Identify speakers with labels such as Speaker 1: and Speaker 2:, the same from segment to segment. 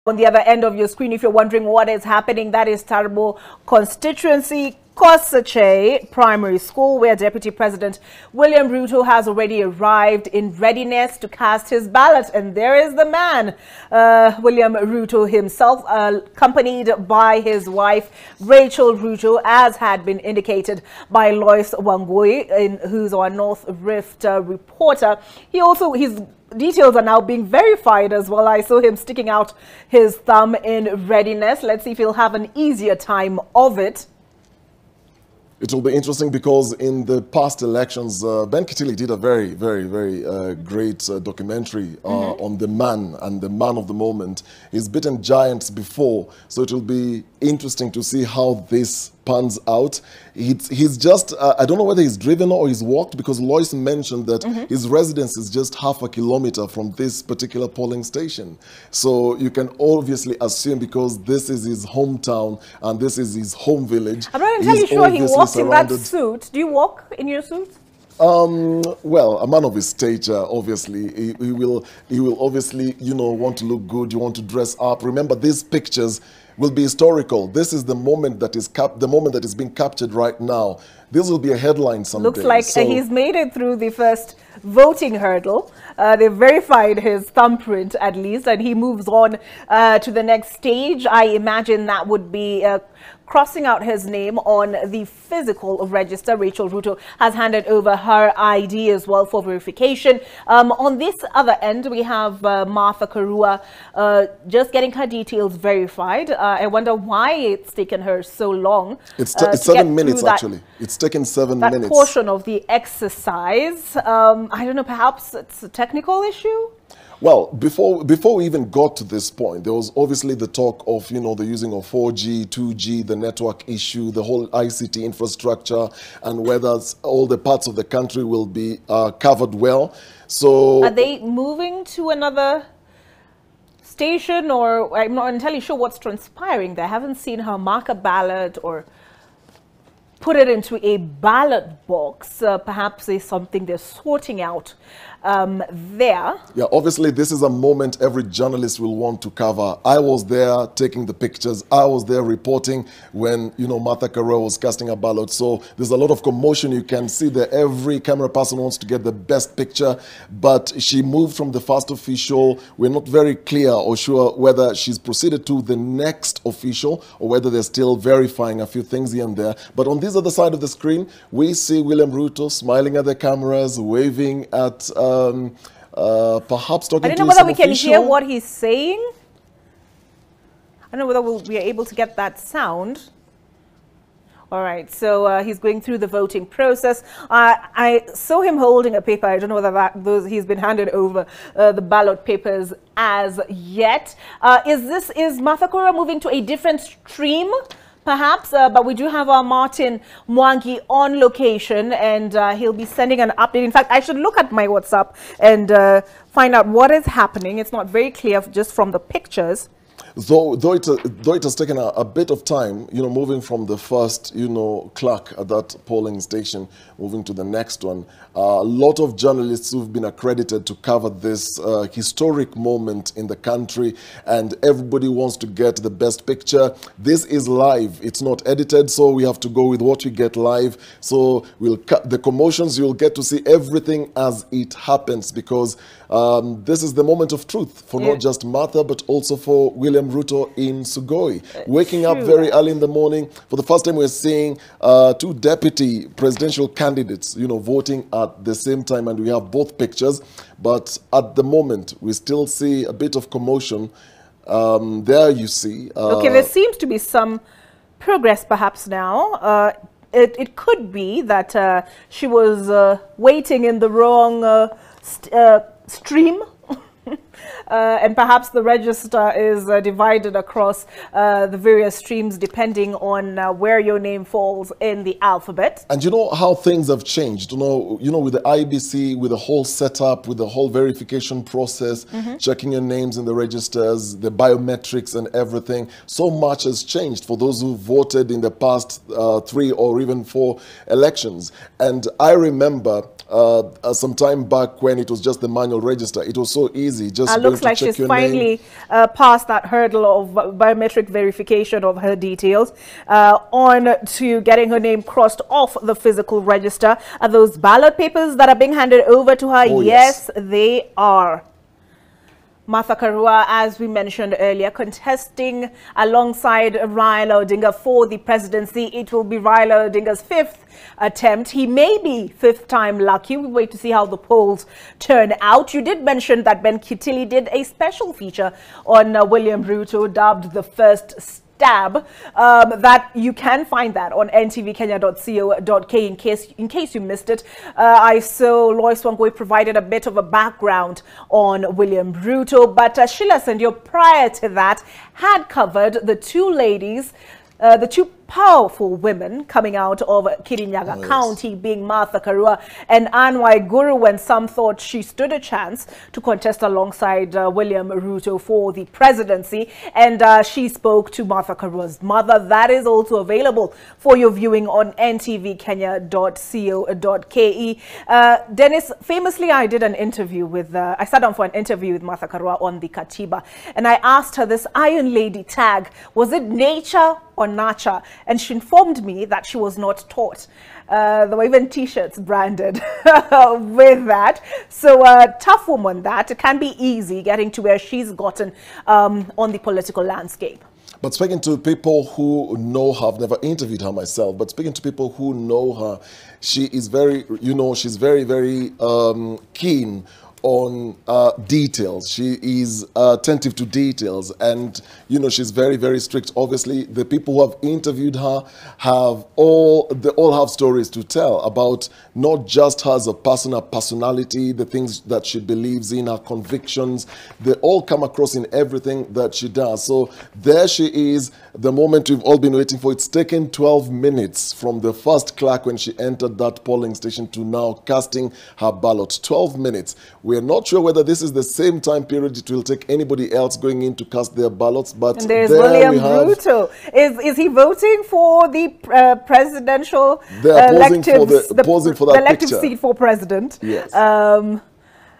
Speaker 1: On the other end of your screen, if you're wondering what is happening, that is Tarbo constituency, Kosache Primary School, where Deputy President William Ruto has already arrived in readiness to cast his ballot. And there is the man, William Ruto himself, accompanied by his wife, Rachel Ruto, as had been indicated by Lois Wangui, who's our North Rift reporter. His details are now being verified as well. I saw him sticking out his thumb in readiness. Let's see if he'll have an easier time of it.
Speaker 2: It will be interesting because in the past elections, Ben Kitili did a very great documentary on the man and the man of the moment. He's beaten giants before, so it will be interesting to see how this pans out. He's just, I don't know whether he's driven or he's walked, because Lois mentioned that his residence is just half a kilometer from this particular polling station. So you can obviously assume, because this is his hometown and this is his home village.
Speaker 1: I'm not entirely sure he walks in that suit. Do you walk in your suit?
Speaker 2: Well, a man of his stature, obviously, he will obviously, want to look good. You want to dress up. Remember, these pictures will be historical. This is the moment that is being captured right now. This will be a headline someday.
Speaker 1: Looks like he's made it through the first voting hurdle. They've verified his thumbprint at least, and he moves on to the next stage. I imagine that would be crossing out his name on the physical register. Rachel Ruto has handed over her ID as well for verification. On this other end, we have Martha Karua just getting her details verified. I wonder why it's taken her so long.
Speaker 2: It's 7 minutes, actually. It's taken 7 minutes.
Speaker 1: That portion of the exercise. I don't know, perhaps it's a technical issue?
Speaker 2: Well, before we even got to this point, there was obviously the talk of, the using of 4G, 2G, the network issue, the whole ICT infrastructure, and whether all the parts of the country will be covered well. So,
Speaker 1: are they moving to another station, or I'm not entirely sure what's transpiring there? I haven't seen her mark a ballot or put it into a ballot box. Perhaps there's something they're sorting out there. Yeah,
Speaker 2: obviously this is a moment every journalist will want to cover. I was there taking the pictures. I was there reporting when, Martha Karua was casting a ballot. So there's a lot of commotion. You can see that every camera person wants to get the best picture, but she moved from the first official. We're not very clear or sure whether she's proceeded to the next official or whether they're still verifying a few things here and there. But on this other side of the screen, we see William Ruto smiling at the cameras, waving at perhaps talking to
Speaker 1: I don't know whether we can hear what he's saying. I don't know whether we are able to get that sound. All right, so he's going through the voting process. I saw him holding a paper. I don't know whether he's been handed over the ballot papers as yet. Is Martha Karua moving to a different stream? Perhaps, but we do have our Martin Mwangi on location, and he'll be sending an update. In fact, I should look at my WhatsApp and find out what is happening. It's not very clear just from the pictures.
Speaker 2: Though it has taken a bit of time, moving from the first, clerk at that polling station, moving to the next one. A lot of journalists who've been accredited to cover this historic moment in the country, and everybody wants to get the best picture. This is live. It's not edited, so we have to go with what we get live. So we'll cut the commotions. You'll get to see everything as it happens, because this is the moment of truth for not just Martha, but also for William Ruto in Sugoi. Waking up very early in the morning. For the first time, we're seeing two deputy presidential candidates, voting at the same time, and we have both pictures. But at the moment, we still see a bit of commotion. There you see.
Speaker 1: Okay, there seems to be some progress perhaps now. It could be that she was waiting in the wrong stream. And perhaps the register is divided across the various streams depending on where your name falls in the alphabet.
Speaker 2: And you know how things have changed, with the IBC, with the whole setup, with the whole verification process, checking your names in the registers, the biometrics and everything. So much has changed for those who voted in the past 3 or even 4 elections. And I remember some time back when it was just the manual register. It was so easy. Just
Speaker 1: looks like she's finally passed that hurdle of biometric verification of her details, on to getting her name crossed off the physical register. Are those ballot papers that are being handed over to her?
Speaker 2: Oh,
Speaker 1: yes, they are. Martha Karua, as we mentioned earlier, contesting alongside Raila Odinga for the presidency. It will be Raila Odinga's 5th attempt. He may be 5th time lucky. We wait to see how the polls turn out. You did mention that Ben Kitili did a special feature on William Ruto, dubbed the first stab. That you can find that on ntvkenya.co.ke in case you missed it. I saw Lois Wangoi provided a bit of a background on William Ruto, but Sheila Sendio prior to that had covered the two ladies, the two powerful women coming out of Kirinyaga County, being Martha Karua and Anwai Guru, when some thought she stood a chance to contest alongside William Ruto for the presidency. And she spoke to Martha Karua's mother. That is also available for your viewing on ntvkenya.co.ke. Dennis, famously, I did an interview with, I sat down for an interview with Martha Karua on the Katiba, and I asked her this Iron Lady tag, was it nature or nurture? And she informed me that she was not taught. There were even t-shirts branded with that. So tough woman that. It can be easy getting to where she's gotten on the political landscape.
Speaker 2: But speaking to people who know her, I've never interviewed her myself, but speaking to people who know her, she is very, she's very, very keen on details. She is attentive to details, and she's very, very strict. Obviously, the people who have interviewed her all have stories to tell about not just her as a person, her personality, the things that she believes in, her convictions. They all come across in everything that she does. So there she is, the moment we've all been waiting for. It's taken 12 minutes from the first clerk when she entered that polling station to now casting her ballot. 12 minutes. We're not sure whether this is the same time period it will take anybody else going in to cast their ballots, but
Speaker 1: and there's William Ruto. Is he voting for the presidential
Speaker 2: elective
Speaker 1: picture seat for president?
Speaker 2: Yes.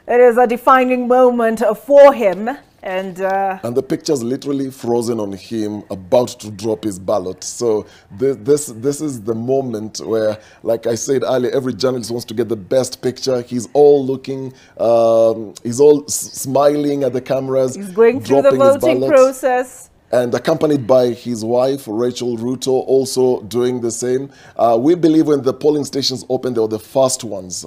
Speaker 1: It is a defining moment for him. And
Speaker 2: the picture's literally frozen on him, about to drop his ballot. So this is the moment where, like I said earlier, every journalist wants to get the best picture. He's all looking, he's all smiling at the cameras.
Speaker 1: He's going through the voting process.
Speaker 2: And accompanied by his wife, Rachel Ruto, also doing the same. We believe when the polling stations opened, they were the first ones,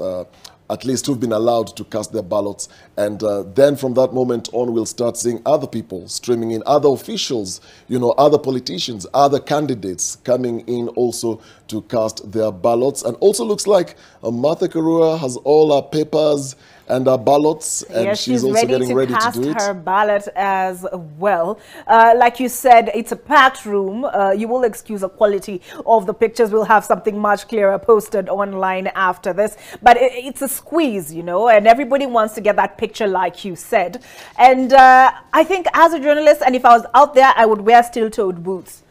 Speaker 2: at least, who've been allowed to cast their ballots. And then from that moment on, we'll start seeing other people streaming in, other officials, other politicians, other candidates coming in also to cast their ballots. And also looks like Martha Karua has all her papers and her ballots, and
Speaker 1: yes,
Speaker 2: she's also getting ready to do it.
Speaker 1: Her ballot as well. Like you said, it's a packed room. You will excuse the quality of the pictures. We'll have something much clearer posted online after this. But it's a squeeze, and everybody wants to get that picture, like you said. And I think as a journalist, and if I was out there, I would wear steel-toed boots,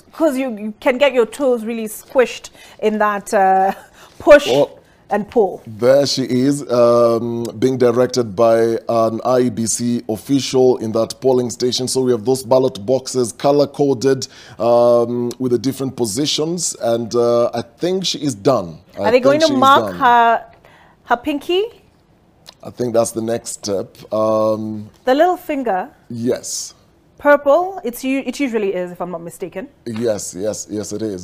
Speaker 1: because you can get your toes really squished in that push and pull. There
Speaker 2: she is, being directed by an IEBC official in that polling station. So we have those ballot boxes color-coded with the different positions, and I think she is done.
Speaker 1: Are they going to mark her pinky?
Speaker 2: I think that's the next step.
Speaker 1: The little finger?
Speaker 2: Yes.
Speaker 1: Purple? It usually is, if I'm not mistaken.
Speaker 2: Yes, it is.